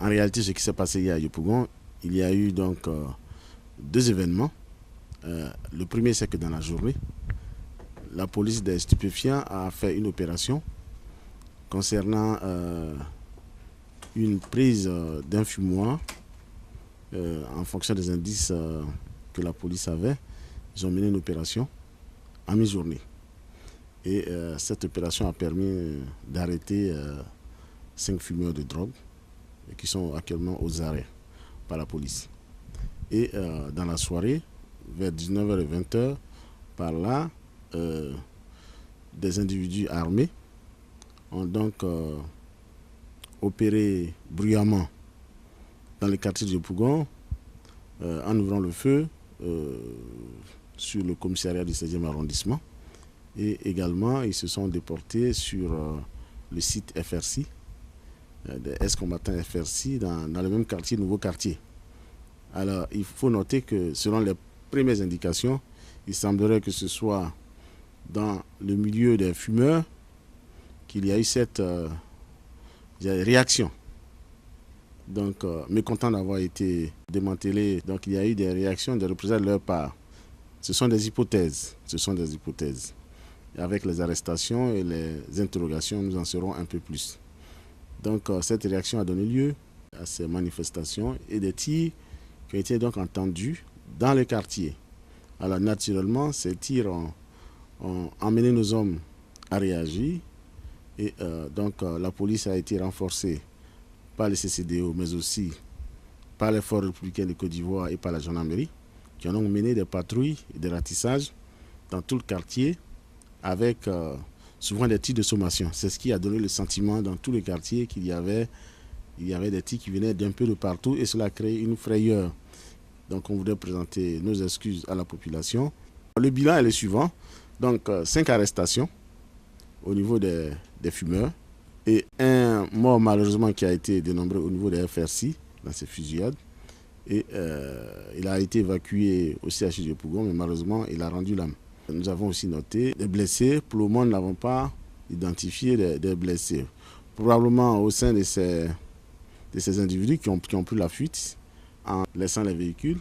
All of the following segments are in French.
En réalité, ce qui s'est passé hier à Yopougon, il y a eu donc deux événements. Le premier, c'est que dans la journée, la police des stupéfiants a fait une opération concernant une prise d'un fumoir en fonction des indices que la police avait. Ils ont mené une opération à mi-journée. Et cette opération a permis d'arrêter 5 fumeurs de drogue qui sont actuellement aux arrêts par la police. Et dans la soirée, vers 19h et 20h, par là, des individus armés ont donc opéré bruyamment dans le quartier de Yopougon en ouvrant le feu sur le commissariat du 16e arrondissement. Et également, ils se sont déportés sur le site FRC, des ex-combattants FRC, dans le même quartier, nouveau quartier. Alors, il faut noter que selon les premières indications, il semblerait que ce soit dans le milieu des fumeurs qu'il y a eu cette réaction. Donc, mécontent d'avoir été démantelé, donc il y a eu des réactions, des représailles de leur part. Ce sont des hypothèses. Et avec les arrestations et les interrogations, nous en saurons un peu plus. Donc, cette réaction a donné lieu à ces manifestations et des tirs qui ont été donc entendus dans le quartier. Alors, naturellement, ces tirs ont amené nos hommes à réagir. Et donc, la police a été renforcée par les CCDO, mais aussi par les forces républicaines de Côte d'Ivoire et par la gendarmerie, qui ont donc mené des patrouilles et des ratissages dans tout le quartier avec souvent des tirs de sommation. C'est ce qui a donné le sentiment dans tout le quartier qu'il y avait des tirs qui venaient d'un peu de partout et cela a créé une frayeur. Donc on voudrait présenter nos excuses à la population. Le bilan est le suivant. Donc 5 arrestations au niveau des fumeurs et un mort malheureusement qui a été dénombré au niveau des FRC dans ces fusillades. Et il a été évacué au CHU de Yopougon, mais malheureusement il a rendu l'âme. Nous avons aussi noté des blessés. Pour le moment, nous n'avons pas identifié des blessés. Probablement au sein de ces individus qui ont pris la fuite en laissant les véhicules.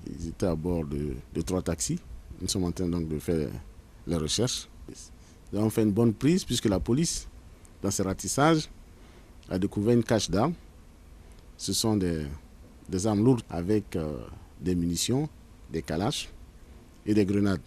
Ils étaient à bord de 3 taxis. Nous sommes en train donc de faire les recherches. Nous avons fait une bonne prise puisque la police, dans ses ratissages, a découvert une cache d'armes. Ce sont des armes lourdes avec des munitions, des calaches et des grenades.